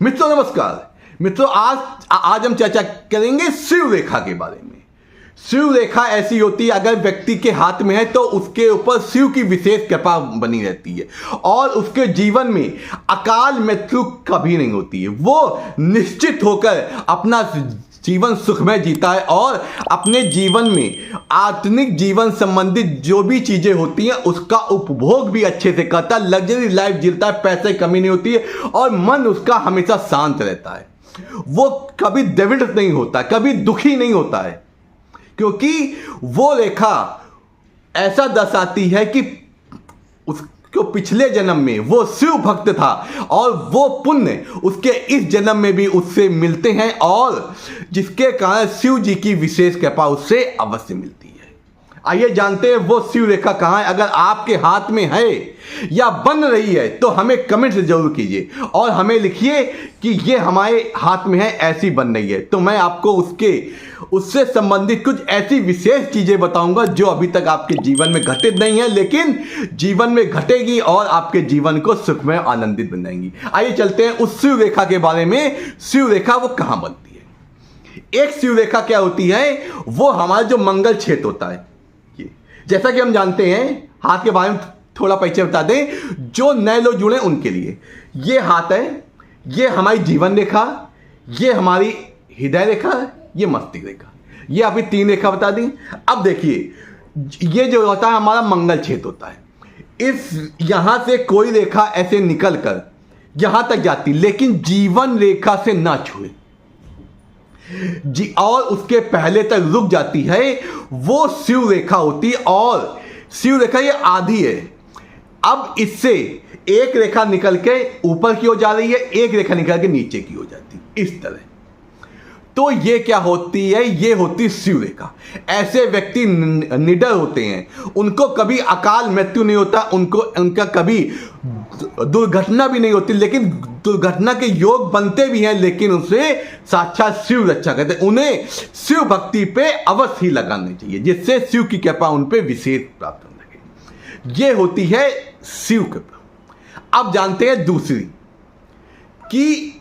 मित्रों नमस्कार। मित्रों आज हम चर्चा करेंगे शिव रेखा के बारे में। शिव रेखा ऐसी होती है, अगर व्यक्ति के हाथ में है तो उसके ऊपर शिव की विशेष कृपा बनी रहती है और उसके जीवन में अकाल मृत्यु कभी नहीं होती है। वो निश्चित होकर अपना जीवन सुखमय जीता है और अपने जीवन में आत्मिक जीवन संबंधित जो भी चीजें होती हैं उसका उपभोग भी अच्छे से करता है, लग्जरी लाइफ जीता है, पैसे की कमी नहीं होती है और मन उसका हमेशा शांत रहता है। वो कभी द्रवित नहीं होता, कभी दुखी नहीं होता है, क्योंकि वो रेखा ऐसा दर्शाती है कि उसको पिछले जन्म में वो शिव भक्त था और वो पुण्य उसके इस जन्म में भी उससे मिलते हैं और जिसके कारण शिव जी की विशेष कृपा उससे अवश्य मिलती है। आइए जानते हैं वो शिव रेखा कहाँ है। अगर आपके हाथ में है या बन रही है तो हमें कमेंट जरूर कीजिए और हमें लिखिए कि ये हमारे हाथ में है, ऐसी बन रही है, तो मैं आपको उससे संबंधित कुछ ऐसी विशेष चीजें बताऊंगा जो अभी तक आपके जीवन में घटित नहीं है लेकिन जीवन में घटेगी और आपके जीवन को सुखमय आनंदित बनाएंगी। आइए चलते हैं उस शिव रेखा के बारे में। शिव रेखा वो कहाँ बनती है? एक शिव रेखा क्या होती है, वो हमारा जो मंगल क्षेत्र होता है, जैसा कि हम जानते हैं, हाथ के बारे में थोड़ा परिचय बता दें जो नए लोग जुड़े उनके लिए। ये हाथ है, ये हमारी जीवन रेखा, ये हमारी हृदय रेखा, ये मस्तिष्क रेखा, ये अभी 3 रेखा बता दी। अब देखिए, ये जो होता है हमारा मंगल क्षेत्र होता है। इस यहां से कोई रेखा ऐसे निकल कर यहां तक जाती लेकिन जीवन रेखा से ना छुए जी और उसके पहले तक रुक जाती है, वो शिव रेखा होती है। और शिव रेखा ये आधी है। अब इससे एक रेखा निकल के ऊपर की ओर जा रही है, एक रेखा निकल के नीचे की ओर जाती है, इस तरह। तो ये क्या होती है? ये होती शिव रेखा। ऐसे व्यक्ति निडर होते हैं, उनको कभी अकाल मृत्यु नहीं होता, उनका कभी दुर्घटना भी नहीं होती, लेकिन दुर्घटना के योग बनते भी हैं लेकिन उसे साक्षात शिव रक्षा करते हैं। उन्हें शिव भक्ति पे अवश्य ही लगानी चाहिए जिससे शिव की कृपा उन पे विशेष प्राप्त होने लगे। ये होती है शिव कृपा। अब जानते हैं दूसरी कि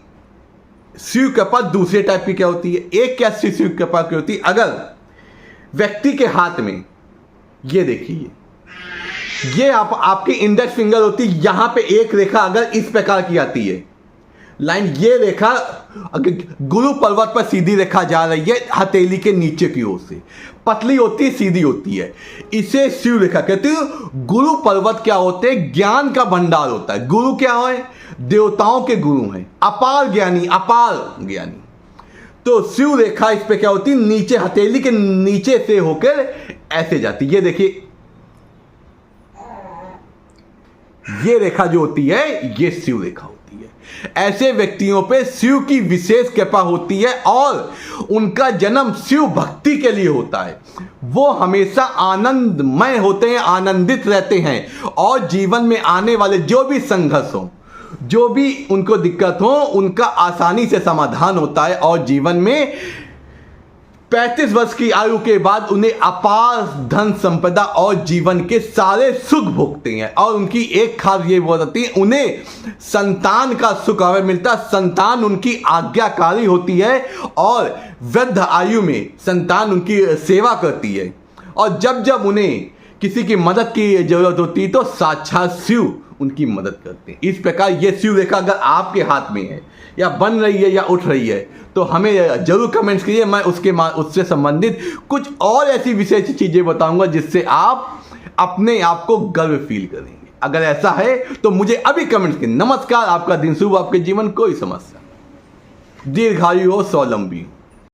शिव कृपा दूसरे टाइप की क्या होती है। एक क्या शिव कृपा की होती है, अगर व्यक्ति के हाथ में ये देखिए, ये आपकी इंडेक्स फिंगर होती है, यहां पे एक रेखा अगर इस प्रकार की आती है लाइन, ये रेखा गुरु पर्वत पर सीधी रेखा जा रही है हथेली के नीचे की ओर से, पतली होती है, सीधी होती है, इसे शिव रेखा कहते हैं। गुरु पर्वत क्या होते हैं? ज्ञान का भंडार होता है। गुरु क्या है? देवताओं के गुरु हैं, अपार ज्ञानी। तो शिव रेखा इस पे क्या होती है? नीचे हथेली के नीचे से होकर ऐसे जाती। ये देखिए, ये रेखा जो होती है ये शिव रेखा होती है। ऐसे व्यक्तियों पे शिव की विशेष कृपा होती है और उनका जन्म शिव भक्ति के लिए होता है। वो हमेशा आनंदमय होते हैं, आनंदित रहते हैं और जीवन में आने वाले जो भी संघर्ष हो, जो भी उनको दिक्कत हो, उनका आसानी से समाधान होता है और जीवन में 35 वर्ष की आयु के बाद उन्हें अपार धन संपदा और जीवन के सारे सुख भोगते हैं। और उनकी एक खास ये बात होती है, उन्हें संतान का सुख अवश्य मिलता। संतान उनकी आज्ञाकारी होती है और वृद्ध आयु में संतान उनकी सेवा करती है और जब जब उन्हें किसी की मदद की जरूरत होती है तो साक्षात शिव उनकी मदद करते हैं। इस प्रकार ये शिव रेखा अगर आपके हाथ में है या बन रही है या उठ रही है तो हमें जरूर कमेंट्स कीजिए। मैं उससे संबंधित कुछ और ऐसी विशेष चीजें बताऊंगा जिससे आप अपने आप को गर्व फील करेंगे। अगर ऐसा है तो मुझे अभी कमेंट्स कीजिए। नमस्कार, आपका दिन शुभ, आपके जीवन कोई समस्या दीर्घायु हो, स्वावलंबी।